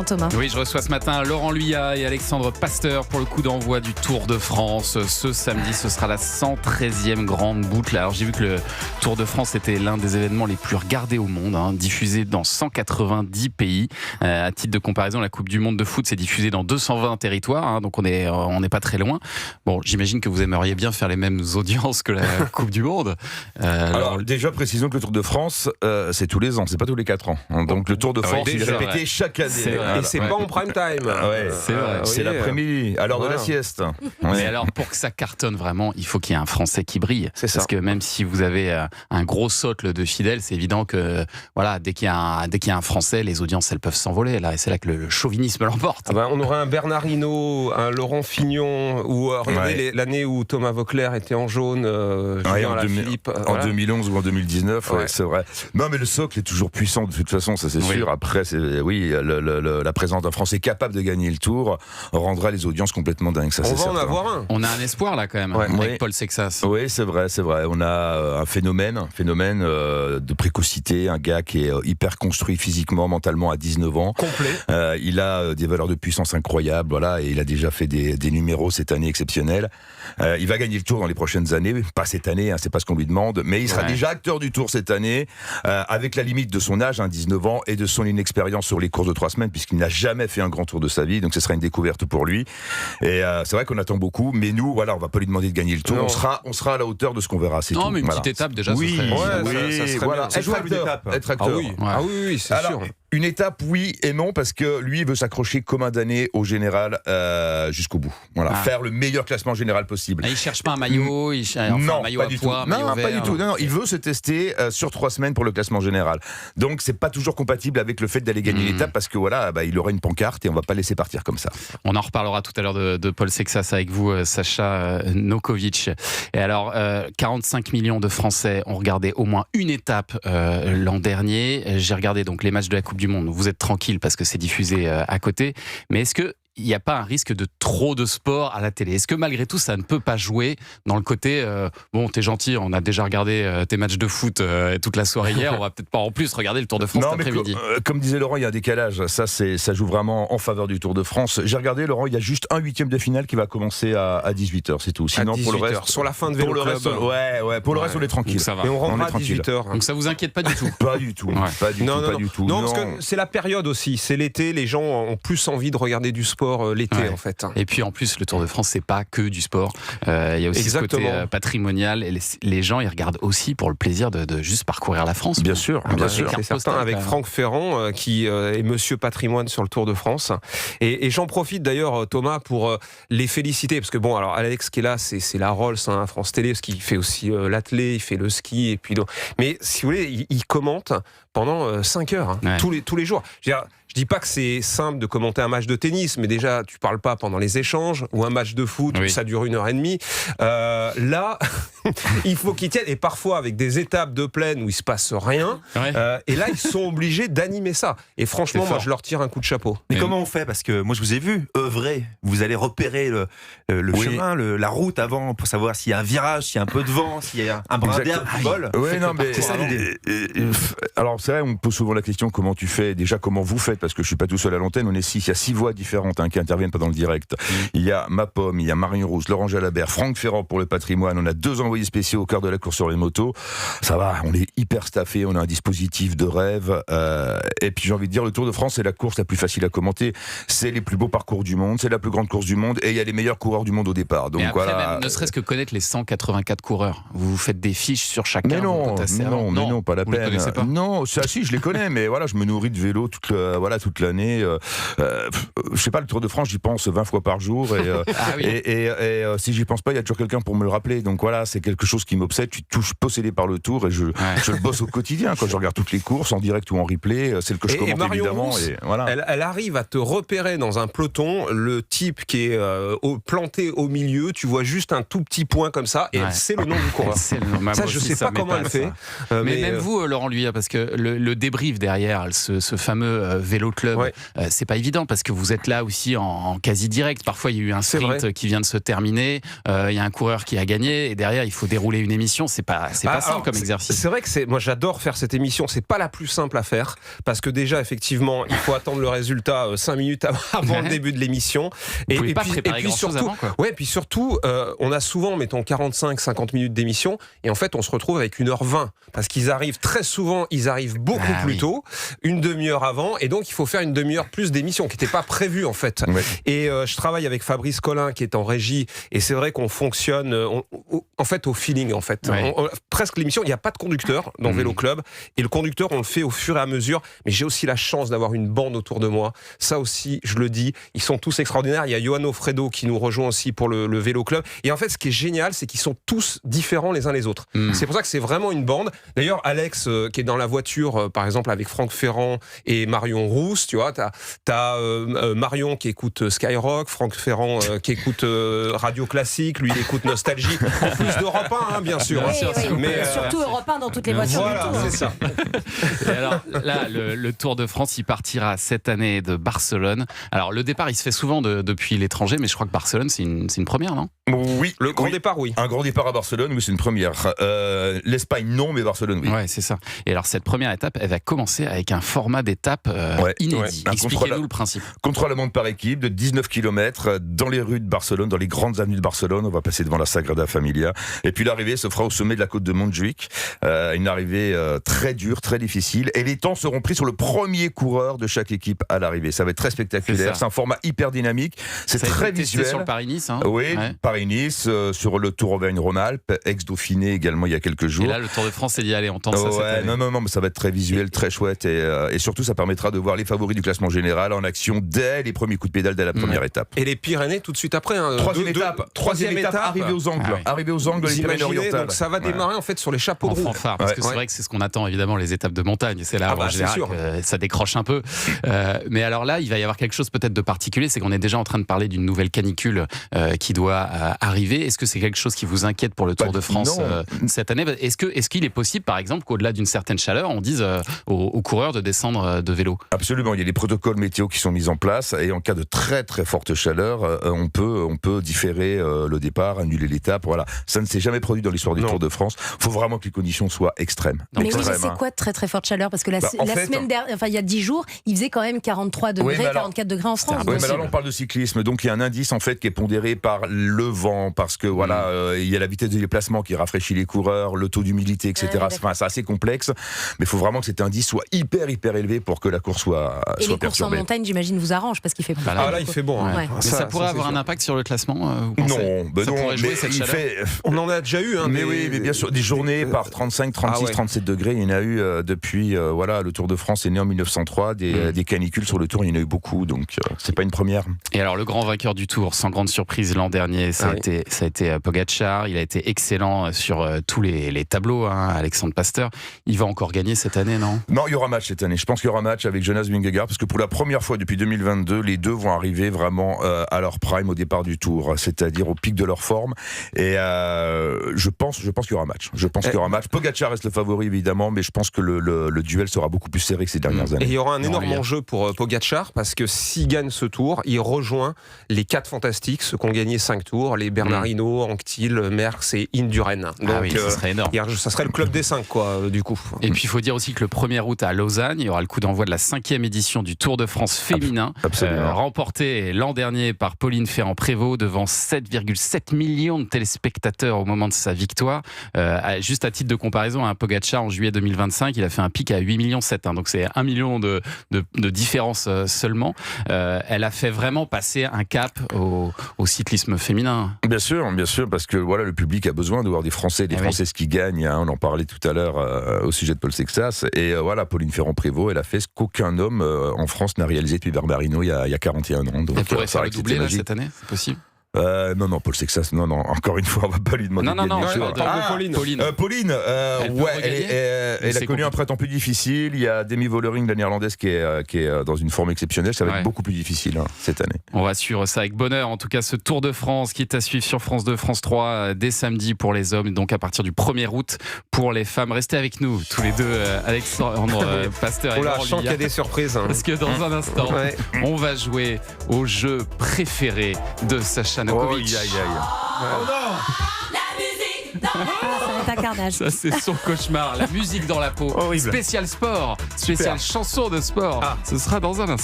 Thomas. Oui, je reçois ce matin Laurent Luyat et Alexandre Pasteur pour le coup d'envoi du Tour de France. Ce samedi, ce sera la 113e grande boucle. Alors j'ai vu que le Tour de France était l'un des événements les plus regardés au monde, diffusé dans 190 pays. À titre de comparaison, la Coupe du Monde de foot s'est diffusée dans 220 territoires, donc on n'est pas très loin. Bon, j'imagine que vous aimeriez bien faire les mêmes audiences que la Coupe du Monde. Alors déjà, précisons que le Tour de France, c'est tous les ans, c'est pas tous les 4 ans. Donc le Tour de France, il est répété chaque année. Et c'est pas en prime time. C'est vrai. C'est l'après-midi, à l'heure de la sieste. Mais alors, pour que ça cartonne vraiment, il faut qu'il y ait un Français qui brille. C'est ça. Parce que même si vous avez un gros socle de fidèles, c'est évident que voilà, dès qu'il y a un Français, les audiences, elles peuvent s'envoler. Là, et c'est là que le chauvinisme l'emporte. On aurait un Bernard Hinault, un Laurent Fignon, ou regardez l'année où Thomas Vauclair était en jaune, Julien Alaphilippe. En 2011 ou en 2019, c'est vrai. Non, mais le socle est toujours puissant de toute façon, ça c'est sûr. Après, la présence d'un Français capable de gagner le Tour rendra les audiences complètement dingues. Ça, on va en avoir un. On a un espoir là quand même, avec Paul Sexas. Oui, c'est vrai. On a un phénomène de précocité, un gars qui est hyper construit physiquement, mentalement à 19 ans. Complet. Il a des valeurs de puissance incroyables, et il a déjà fait des numéros cette année exceptionnels. Il va gagner le Tour dans les prochaines années, pas cette année, c'est pas ce qu'on lui demande, mais il sera déjà acteur du Tour cette année, avec la limite de son âge, 19 ans, et de son inexpérience sur les courses de 3 semaines, puisqu'il n'a jamais fait un grand Tour de sa vie, donc ce sera une découverte pour lui. Et c'est vrai qu'on attend beaucoup, mais nous, on va pas lui demander de gagner le Tour. On sera à la hauteur de ce qu'on verra. Non, mais une petite étape déjà. Oui, ça serait bien. C'est jouable, être acteur. Oui, c'est sûr. Une étape, oui et non, parce que lui veut s'accrocher comme un damné au général jusqu'au bout. Faire le meilleur classement général possible. Il cherche pas un maillot, un maillot à poids, non, pas du tout. Non, il veut se tester sur 3 semaines pour le classement général. Donc c'est pas toujours compatible avec le fait d'aller gagner l'étape, parce que il aura une pancarte et on va pas laisser partir comme ça. On en reparlera tout à l'heure de Paul Sexas avec vous, Sacha Nokovic. Et alors, 45 millions de Français ont regardé au moins une étape l'an dernier. J'ai regardé donc les matchs de la Coupe du Monde. Vous êtes tranquille parce que c'est diffusé à côté. Mais est-ce que il n'y a pas un risque de trop de sport à la télé? Est-ce que malgré tout, ça ne peut pas jouer dans le côté t'es gentil, on a déjà regardé tes matchs de foot toute la soirée hier, on va peut-être pas en plus regarder le Tour de France cet après-midi. Comme disait Laurent, il y a un décalage. Ça joue vraiment en faveur du Tour de France. J'ai regardé, Laurent, il y a juste un 8e de finale qui va commencer à 18h, c'est tout. Sinon, pour le reste, sur la fin de Vélo Club. Pour le reste, on est tranquille. Ça va. Et on rentre à 18h. Donc ça vous inquiète pas du tout? Pas du tout. Pas du tout. Non, parce que c'est la période aussi. C'est l'été, les gens ont plus envie de regarder du sport l'été en fait. Et puis en plus, le Tour de France, c'est pas que du sport. Il y a aussi ce côté patrimonial. Et les gens, ils regardent aussi pour le plaisir de juste parcourir la France. Bien sûr. C'est certain, avec Franck Ferrand, qui est monsieur patrimoine sur le Tour de France. Et j'en profite d'ailleurs, Thomas, pour les féliciter. Parce que alors Alex qui est là, c'est la Rolls, France Télé, parce qu'il fait aussi l'athlé, il fait le ski. Et puis, mais si vous voulez, il commente pendant 5 heures, tous les jours. Je dis pas que c'est simple de commenter un match de tennis, mais déjà, tu parles pas pendant les échanges, ou un match de foot, où ça dure 1h30. Là, il faut qu'ils tiennent, et parfois avec des étapes de plaine où il se passe rien. Et là, ils sont obligés d'animer ça. Et franchement, moi, je leur tire un coup de chapeau. Mais comment on fait? Parce que moi, je vous ai vu œuvrer. Vous allez repérer le chemin, la route avant, pour savoir s'il y a un virage, s'il y a un peu de vent, s'il y a un brin d'herbe qui vole. C'est ça l'idée. Alors, c'est vrai, on me pose souvent la question, comment tu fais? Déjà, comment vous faites? Parce que je suis pas tout seul à l'antenne, on est 6, il y a 6 voix différentes qui interviennent pendant le direct. Il y a Ma Pomme, il y a Marion Rousse, Laurent Jalabert, Franck Ferrand pour le patrimoine, on a 2 envoyés spéciaux au cœur de la course sur les motos. Ça va, on est hyper staffé, on a un dispositif de rêve. Et puis j'ai envie de dire, le Tour de France, c'est la course la plus facile à commenter. C'est les plus beaux parcours du monde, c'est la plus grande course du monde, et il y a les meilleurs coureurs du monde au départ. Donc, après, même, ne serait-ce que connaître les 184 coureurs, vous vous faites des fiches sur chacun. Mais non, pas la peine. Vous les connaissez pas? Non, si, je les connais, mais je me nourris de vélo toute l'année. Je sais pas, le Tour de France, j'y pense 20 fois par jour. Et si j'y pense pas, il y a toujours quelqu'un pour me le rappeler. Donc c'est quelque chose qui m'obsède. Je suis possédé par le Tour et je le bosse au quotidien. Quand je regarde toutes les courses en direct ou en replay, celle que je commente Marion évidemment. Rousse, elle arrive à te repérer dans un peloton, le type qui est planté au milieu. Tu vois juste un tout petit point comme ça et elle sait le nom du coureur. Ça, je sais pas comment elle fait. Mais même vous, Laurent Luyat, parce que le débrief derrière ce fameux Vélo Club, c'est pas évident parce que vous êtes là aussi en quasi direct. Parfois, il y a eu un sprint qui vient de se terminer, il y a un coureur qui a gagné et derrière, il faut dérouler une émission. C'est pas simple comme exercice. C'est vrai que moi j'adore faire cette émission. C'est pas la plus simple à faire parce que déjà effectivement il faut attendre le résultat 5 minutes avant le début de l'émission. Et puis pas préparer grand chose avant, quoi. Ouais, puis surtout on a souvent mettons 45-50 minutes d'émission et en fait on se retrouve avec 1h20 parce qu'ils arrivent très souvent, ils arrivent beaucoup plus tôt, une demi-heure avant, et donc il faut faire une demi-heure plus d'émission qui n'était pas prévue en fait. Ouais. Et je travaille avec Fabrice Collin qui est en régie, et c'est vrai qu'on fonctionne en fait au feeling en fait. Ouais. Presque l'émission, il n'y a pas de conducteur dans Vélo Club, et le conducteur on le fait au fur et à mesure, mais j'ai aussi la chance d'avoir une bande autour de moi. Ça aussi, je le dis, ils sont tous extraordinaires. Il y a Johan Fredo qui nous rejoint aussi pour le Vélo Club, et en fait ce qui est génial, c'est qu'ils sont tous différents les uns les autres. C'est pour ça que c'est vraiment une bande. D'ailleurs, Alex qui est dans la voiture, par exemple avec Franck Ferrand et Marion Rousse, tu vois, t'as Marion qui écoute Skyrock, Franck Ferrand qui écoute Radio Classique, lui il écoute Nostalgie, en plus d'Europe 1, hein, bien sûr. Oui, mais surtout Europe 1 dans toutes les voitures. Voilà, du tout, c'est ça. Et alors là, le Tour de France, il partira cette année de Barcelone. Alors le départ, il se fait souvent depuis l'étranger, mais je crois que Barcelone, c'est une première, non ? Oui. Le grand départ, oui. Un grand départ à Barcelone, oui, c'est une première. L'Espagne, non, mais Barcelone, oui. Ouais, c'est ça. Et alors cette première étape, elle va commencer avec un format d'étape inédit. Expliquez-nous le principe. Contre-la-montre par équipe de 19 km dans les rues de Barcelone, dans les grandes avenues de Barcelone. On va passer devant la Sagrada Familia. Et puis l'arrivée se fera au sommet de la côte de Montjuïc. Une arrivée très dure, très difficile. Et les temps seront pris sur le premier coureur de chaque équipe à l'arrivée. Ça va être très spectaculaire. C'est un format hyper dynamique. C'est très visuel. Sur le Paris-Nice, hein. Oui, ouais. Paris-Nice, sur le Tour Auvergne-Rhône-Alpes, ex-Dauphiné également il y a quelques jours. Et là, le Tour de France, c'est d'y aller. On tente ça cette année. Non, mais ça va être très visuel, très chouette. Et surtout, ça permettra de voir les favoris du classement général en action dès les premiers coups de pédale, dès la première étape. Et les Pyrénées tout de suite après. Hein, troisième étape, arrivée aux angles. Arrivée aux angles, les Pyrénées orientales. Donc ça va démarrer en fait sur les chapeaux de roue. Fanfare, parce que c'est vrai que c'est ce qu'on attend évidemment, les étapes de montagne. C'est là en général que ça décroche un peu. Mais alors là, il va y avoir quelque chose peut-être de particulier, c'est qu'on est déjà en train de parler d'une nouvelle canicule qui doit arriver. Est-ce que c'est quelque chose qui vous inquiète pour le Tour de France cette année ? Est-ce qu'il est possible, par exemple, qu'au-delà d'une certaine chaleur, on dise aux coureurs de descendre de vélo ? Absolument, il y a des protocoles météo qui sont mis en place, et en cas de très très forte chaleur, on peut différer le départ, annuler l'étape. Voilà, ça ne s'est jamais produit dans l'histoire du Tour de France. Il faut vraiment que les conditions soient extrêmes. Mais c'est quoi très très forte chaleur ? Parce que la semaine dernière, enfin il y a 10 jours, il faisait quand même 43 degrés, 44 degrés en France. Oui, mais alors on parle de cyclisme, donc il y a un indice en fait qui est pondéré par le vent, parce que voilà, il y a la vitesse de déplacement qui rafraîchit les coureurs, le taux d'humidité, etc. C'est assez complexe, mais il faut vraiment que cet indice soit hyper élevé pour que la course soit perturbée. Et les courses en montagne, j'imagine, vous arrangent parce qu'il fait bon. Ah là, il fait bon. Ouais. Mais ça pourrait avoir un impact sur le classement, vous pensez ? Non, on en a déjà eu. Mais oui, mais bien sûr, des journées par 35, 36, 37 degrés, il y en a eu depuis, le Tour de France est né en 1903, des canicules sur le Tour, il y en a eu beaucoup, donc c'est pas une première. Et alors, le grand vainqueur du Tour, sans grande surprise l'an dernier, ça a été Pogačar. Il a été excellent sur tous les tableaux, hein, Alexandre Pasteur. Il va encore gagner cette année, non ? Non, il y aura match cette année. Je pense qu'il y aura match avec Jonas Vingegaard, parce que pour la première fois depuis 2022, les deux vont arriver vraiment à leur prime au départ du Tour, c'est-à-dire au pic de leur forme. Et je pense qu'il y aura match. Pogačar reste le favori évidemment, mais je pense que le duel sera beaucoup plus serré que ces dernières années. Et il y aura un énorme enjeu pour Pogačar, parce que s'il gagne ce Tour, il rejoint les 4 fantastiques, ceux qui ont gagné 5 tours, les Bernardino, Anquetil, Merckx et Indurain. Donc ça serait énorme. Ça serait le club des 5 du coup. Et puis il faut dire aussi que le 1er août à Lausanne, il y aura le coup d'envoi de la 5e édition du Tour de France féminin, remporté l'an dernier par Pauline Ferrand-Prévot devant 7,7 millions de téléspectateurs au moment de sa victoire. Juste à titre de comparaison, un Pogačar en juillet 2025, il a fait un pic à 8,7 millions, hein, donc c'est 1 million de différence seulement. Elle a fait vraiment passer un cap au cyclisme féminin. Bien sûr, parce que voilà, le public a besoin de voir des Français, Françaises qui gagnent. Hein, on en parlait tout à l'heure au sujet de Paul Sexas. Et Pauline Ferrand-Prévôt, elle a fait ce qu'aucun homme en France n'a réalisé depuis Barbarino il y a 41 ans. Donc, elle pourrait faire le doublé là, cette année, c'est possible ? Non, Paul Sexas, non, encore une fois, on va pas lui demander. Pauline, elle a connu un printemps plus difficile. Il y a Demi Vollering, la néerlandaise, qui est dans une forme exceptionnelle. Ça va être beaucoup plus difficile cette année. On va suivre ça avec bonheur. En tout cas, ce Tour de France qui est à suivre sur France 2, France 3 dès samedi pour les hommes, donc à partir du 1er août pour les femmes. Restez avec nous, tous les deux, Alexandre Pasteur et Laurent je sens qu'il y a des surprises. Parce que dans un instant, on va jouer au jeu préféré de Sacha Nokovic. Oh, aïe. Oh non! La musique Ça va être un carnage. Ça, c'est son cauchemar. La musique dans la peau. Horrible. Spécial sport. Spécial chanson de sport. Ce sera dans un instant.